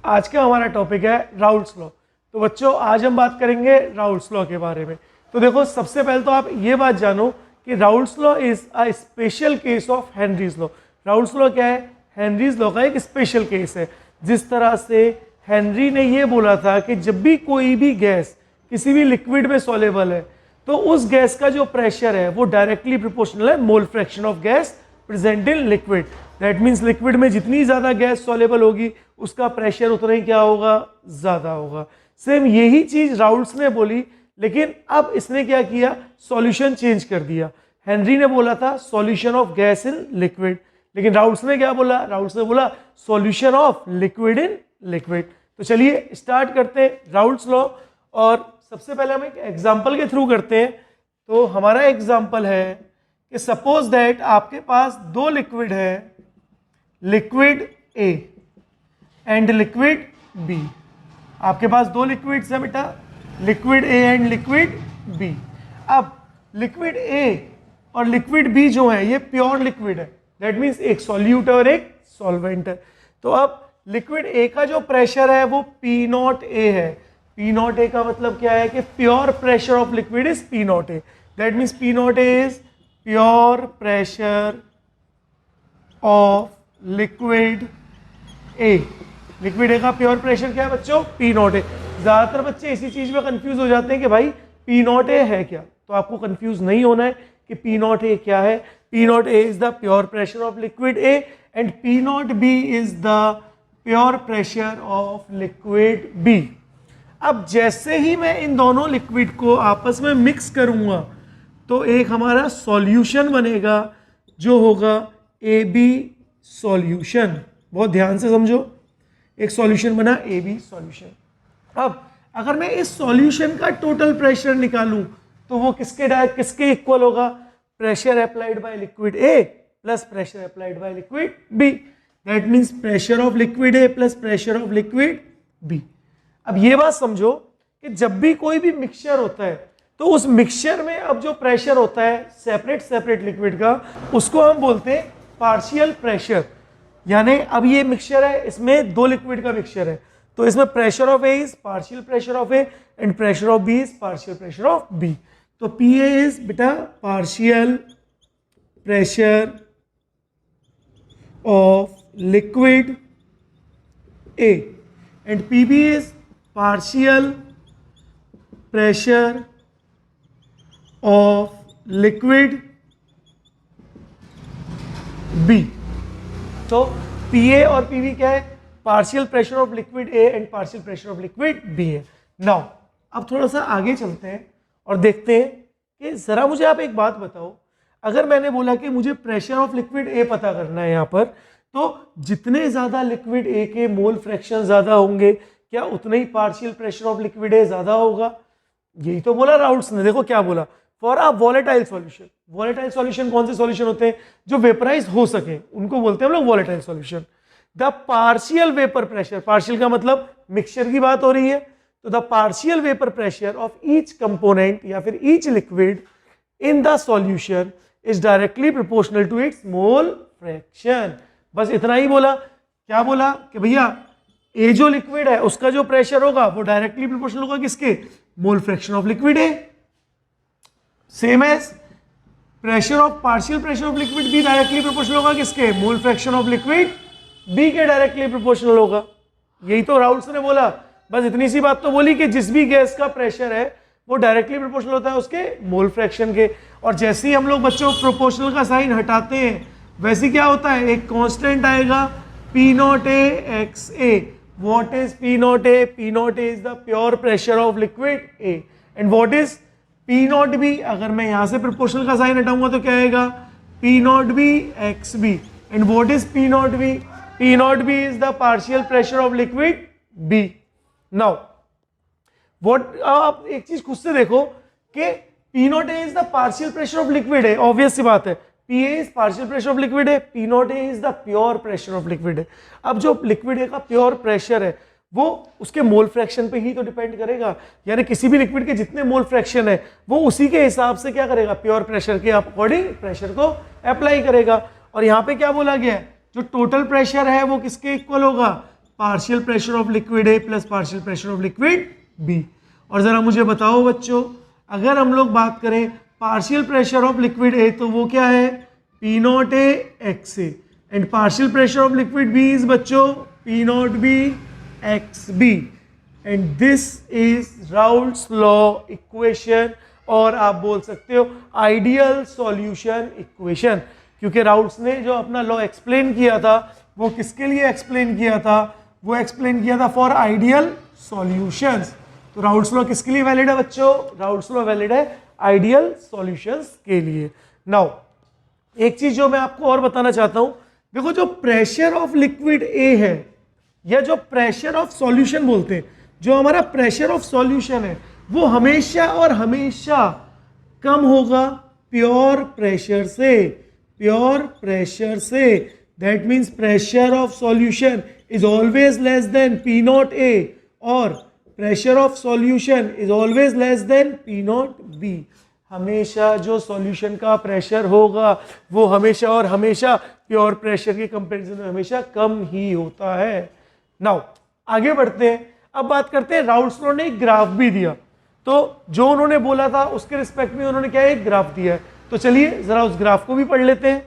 आज का हमारा टॉपिक है राउल्ट्स लॉ। तो बच्चों आज हम बात करेंगे राउल्ट्स लॉ के बारे में। तो देखो सबसे पहले तो आप ये बात जानो कि Raoult's law is a special case of Henry's law. Raoult's law क्या है? हेनरीज लॉ का एक स्पेशल केस है। जिस तरह से हेनरी ने ये बोला था कि जब भी कोई भी गैस किसी भी लिक्विड में सॉल्युबल है तो उस गैस का जो प्रेशर है वो डायरेक्टली प्रोपोर्शनल है मोल fraction of gas present in liquid. That means liquid में जितनी ज़्यादा गैस सॉल्युबल होगी उसका प्रेशर उतना ही क्या होगा? ज़्यादा होगा। सेम यही चीज़ राउल्ट्स ने बोली, लेकिन अब इसने क्या किया? सॉल्यूशन चेंज कर दिया। हेनरी ने बोला था solution of gas in liquid, लेकिन राउल्ट्स ने क्या बोला? राउल्ट्स ने बोला solution of liquid in liquid. तो चलिए स्टार्ट करते हैं राउल्ट्स लॉ। और सबसे पहले हम एक एग्जाम्पल के थ्रू करते हैं। तो हमारा एग्जाम्पल है कि सपोज दैट आपके पास दो लिक्विड है, liquid A and liquid B. आपके पास दो लिक्विड्स है बेटा, liquid A and liquid B. अब लिक्विड ए और लिक्विड बी जो है ये प्योर लिक्विड है, दैट मीन्स एक सॉल्यूट और एक सॉल्वेंट है। तो अब लिक्विड ए का जो प्रेशर है वो पी नॉट ए है। पी नॉट ए का मतलब क्या है कि pure pressure of liquid is P not a. That means P not A is pure pressure of liquid A. Liquid A का प्योर प्रेशर क्या है बच्चों? P not a. ज़्यादातर बच्चे इसी चीज़ में कंफ्यूज हो जाते हैं कि भाई पी नॉट ए है क्या। तो आपको कंफ्यूज नहीं होना है कि पी नॉट ए क्या है। P not A is the pure pressure of liquid A and P not B is the pure pressure of liquid B. अब जैसे ही मैं इन दोनों लिक्विड को आपस में मिक्स करूंगा तो एक हमारा सॉल्यूशन बनेगा जो होगा ए बी सॉल्यूशन। बहुत ध्यान से समझो, एक सॉल्यूशन बना ए बी सॉल्यूशन। अब अगर मैं इस सॉल्यूशन का टोटल प्रेशर निकालूं तो वो किसके इक्वल होगा? Pressure applied by liquid A plus pressure applied by liquid B. That means pressure of liquid A plus pressure of liquid B. अब ये बात समझो कि जब भी कोई भी मिक्सचर होता है तो उस मिक्सचर में अब जो प्रेशर होता है सेपरेट लिक्विड का, उसको हम बोलते हैं पार्शियल प्रेशर। यानी अब ये मिक्सचर है, इसमें दो लिक्विड का मिक्सचर है, तो इसमें pressure of A is partial pressure of A and pressure of B is partial pressure of B. तो पी ए इज बेटा partial pressure of liquid A and P B is partial pressure of liquid B। तो PA और PB क्या है? Partial pressure of liquid A and partial pressure of liquid B है। Now अब थोड़ा सा आगे चलते हैं और देखते हैं कि जरा मुझे आप एक बात बताओ, अगर मैंने बोला कि मुझे प्रेशर ऑफ लिक्विड A पता करना है यहाँ पर, तो जितने ज्यादा लिक्विड A के मोल फ्रैक्शन ज्यादा होंगे क्या उतना ही partial pressure of liquid A ज्यादा होगा? यही तो बोला राउल्ट्स ने। देखो क्या बोला, for a volatile solution. Volatile solution कौन से सॉल्यूशन होते हैं? जो वेपराइज हो सके उनको बोलते हैं हम लोग volatile solution. The partial vapour pressure, partial का मतलब मिक्सचर की बात हो रही है, तो the partial vapour pressure of each component या फिर each liquid in the solution is directly proportional to its mole fraction. बस इतना ही बोला। क्या बोला कि भैया ए जो लिक्विड है उसका जो प्रेशर होगा वो डायरेक्टली प्रोपोर्शनल होगा किसके? Mole fraction of liquid A. Same as pressure of partial pressure of liquid B directly proportional होगा किसके? Mole fraction of liquid B के डायरेक्टली प्रोपोर्शनल होगा। यही तो राउल्ट्स ने बोला। बस इतनी सी बात तो बोली कि जिस भी गैस का प्रेशर है वो डायरेक्टली प्रोपोर्शनल होता है उसके मोल फ्रैक्शन के। और जैसे ही हम लोग बच्चों प्रोपोर्शनल का साइन हटाते हैं वैसे क्या होता है? एक कांस्टेंट आएगा P not A X A. What is P naught A? P naught A is the pure pressure of liquid A. And what is P naught B? अगर मैं यहाँ से proportional का साइन हटाऊंगा तो क्या आएगा? P naught B x B. And what is P naught B? P naught B is the partial pressure of liquid B. Now, what आप एक चीज खुद से देखो कि P naught A is the partial pressure of liquid A. Obvious सी बात है। PA is partial pressure of liquid A, P naught A is the pure pressure of liquid A। अब जो लिक्विड A का प्योर प्रेशर है वो उसके mole fraction पे ही तो डिपेंड करेगा। यानी किसी भी लिक्विड के जितने मोल फ्रैक्शन है वो उसी के हिसाब से क्या करेगा? प्योर प्रेशर के अकॉर्डिंग प्रेशर को अप्लाई करेगा। और यहाँ पे क्या बोला गया है? जो टोटल प्रेशर है वो किसके इक्वल होगा? Partial pressure of liquid A plus partial pressure of liquid B. और ज़रा मुझे बताओ बच्चों, अगर हम लोग बात करें partial pressure of liquid A तो वो क्या है, P not A X A, and partial pressure of liquid B is बच्चों P not B X B, and this is Raoult's law equation, और आप बोल सकते हो आइडियल सॉल्यूशन इक्वेशन, क्योंकि राउल्ट्स ने जो अपना लॉ एक्सप्लेन किया था वो किसके लिए एक्सप्लेन किया था, वो एक्सप्लेन किया था फॉर आइडियल सॉल्यूशंस। तो राउल्ट्स लॉ किसके लिए वैलिड है बच्चों, राउल्ट्स लॉ वैलिड है आइडियल सॉल्यूशंस के लिए। नाउ एक चीज जो मैं आपको और बताना चाहता हूं, देखो जो प्रेशर ऑफ लिक्विड ए है या जो प्रेशर ऑफ सॉल्यूशन बोलते हैं, जो हमारा प्रेशर ऑफ सॉल्यूशन है वो हमेशा और हमेशा कम होगा प्योर प्रेशर से, प्योर प्रेशर से। That means pressure of solution is always less than P not A, और pressure of solution is always less than P not B. हमेशा जो सॉल्यूशन का प्रेशर होगा वो हमेशा और हमेशा प्योर प्रेशर के कंपैरिजन में हमेशा कम ही होता है। नाउ आगे बढ़ते हैं, अब बात करते हैं राउल्ट्स लॉ ने एक ग्राफ भी दिया, तो जो उन्होंने बोला था उसके रिस्पेक्ट में उन्होंने क्या एक ग्राफ दिया है, तो चलिए जरा उस ग्राफ को भी पढ़ लेते हैं।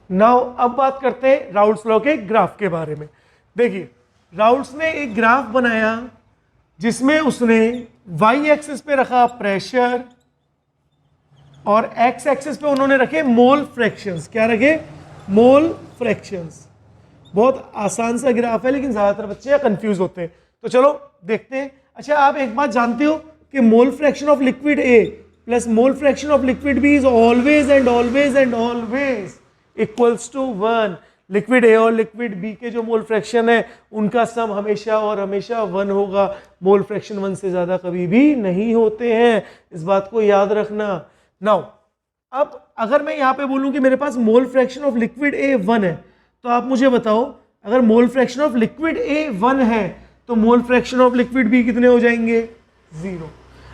नाउ अब बात करते हैं राउल्ट्स लॉ के ग्राफ के बारे में। देखिए राउल्ट्स ने एक ग्राफ बनाया जिसमें उसने वाई एक्सिस पे रखा प्रेशर और एक्स एक्सिस पे उन्होंने रखे मोल फ्रैक्शंस। क्या रखे, मोल फ्रैक्शंस। बहुत आसान सा ग्राफ है लेकिन ज्यादातर बच्चे कंफ्यूज होते हैं, तो चलो देखते हैं। अच्छा आप एक बात जानते हो कि mole fraction of liquid A plus mole fraction of liquid B is always and always and always equals to 1। Liquid A और लिक्विड बी के जो मोल फ्रैक्शन है उनका सम हमेशा और हमेशा 1 होगा। मोल फ्रैक्शन 1 से ज्यादा कभी भी नहीं होते हैं, इस बात को याद रखना। नाउ अब अगर मैं यहाँ पे बोलूँ कि मेरे पास mole fraction of liquid A 1 है, तो आप मुझे बताओ अगर mole fraction of liquid A 1 है तो mole fraction of liquid B कितने हो जाएंगे, 0।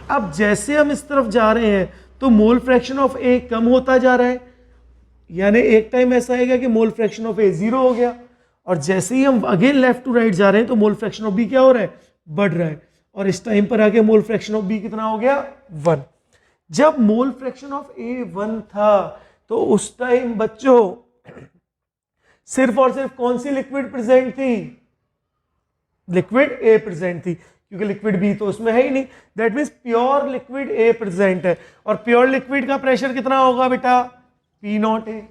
अब जैसे हम इस तरफ जा रहे हैं तो मोल फ्रैक्शन ऑफ ए कम होता जा रहा है, यानी एक टाइम ऐसा आएगा कि मोल फ्रैक्शन ऑफ ए 0 हो गया, और जैसे ही हम अगेन लेफ्ट टू राइट जा रहे हैं तो मोल फ्रैक्शन ऑफ बी क्या हो रहा है, बढ़ रहा है, और इस टाइम पर आके मोल फ्रैक्शन ऑफ बी कितना हो गया, 1। जब मोल फ्रैक्शन ऑफ ए 1 था तो उस टाइम बच्चों सिर्फ और सिर्फ कौन सी लिक्विड प्रेजेंट थी, लिक्विड ए प्रेजेंट थी, क्योंकि लिक्विड बी तो उसमें है ही नहीं। That means pure liquid A present है, और प्योर लिक्विड का प्रेशर कितना होगा बेटा, पी नॉट ए।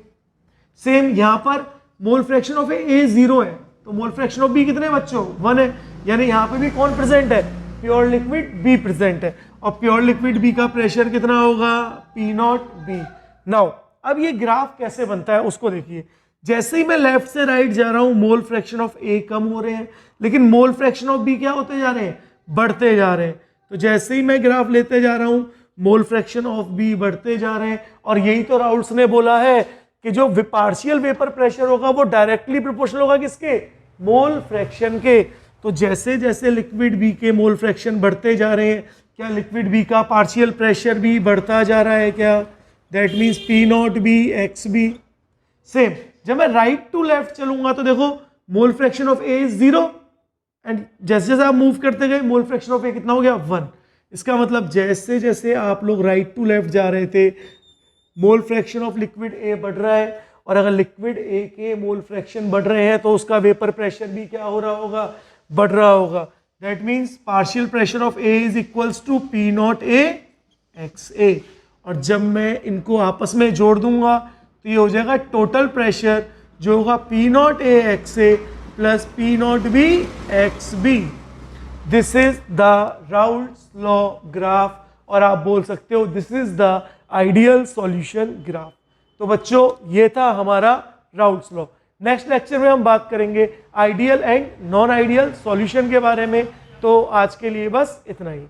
सेम यहां पर मोल फ्रैक्शन ऑफ ए 0 है तो मोल फ्रैक्शन ऑफ बी कितने बच्चों, 1 है, यानी यहां पे भी कौन प्रेजेंट है, प्योर लिक्विड बी प्रेजेंट है, और प्योर लिक्विड बी का प्रेशर कितना होगा, पी नॉट बी। नाउ अब ये ग्राफ कैसे बनता है उसको देखिए। जैसे ही मैं लेफ्ट से राइट जा रहा हूं मोल फ्रैक्शन ऑफ ए कम हो रहे हैं, लेकिन मोल फ्रैक्शन ऑफ बी क्या होते जा रहे हैं, बढ़ते जा रहे हैं। तो जैसे ही मैं ग्राफ लेते जा रहा हूं मोल फ्रैक्शन ऑफ बी बढ़ते जा रहे हैं, और यही तो राउल्ट्स ने बोला है कि जो पार्शियल वेपर प्रेशर होगा वो डायरेक्टली प्रोपोर्शनल होगा किसके, मोल फ्रैक्शन के। तो जैसे जैसे लिक्विड बी के मोल फ्रैक्शन बढ़ते जा रहे हैं, क्या लिक्विड बी का पार्शियल प्रेशर भी बढ़ता जा रहा है क्या, that means P not B X B. Same जब मैं राइट टू लेफ्ट चलूंगा तो देखो mole fraction of A 0, and जैसे जैसे आप मूव करते गए मोल फ्रैक्शन ऑफ ए कितना हो गया, 1। इसका मतलब जैसे जैसे आप लोग राइट टू लेफ्ट जा रहे थे मोल फ्रैक्शन ऑफ लिक्विड ए बढ़ रहा है, और अगर लिक्विड ए के मोल फ्रैक्शन बढ़ रहे हैं तो उसका वेपर प्रेशर भी क्या हो रहा होगा, बढ़ रहा होगा। That means partial pressure of A is equals to P not A X A, और जब मैं इनको आपस में जोड़ दूंगा तो ये हो जाएगा टोटल प्रेशर जो होगा P not A X A plus P not B X B. This is the Raoult's law graph, और आप बोल सकते हो this is the ideal solution graph. तो बच्चों ये था हमारा राउल्ट्स लॉ। नेक्स्ट लेक्चर में हम बात करेंगे ideal and non ideal solution के बारे में। तो आज के लिए बस इतना ही।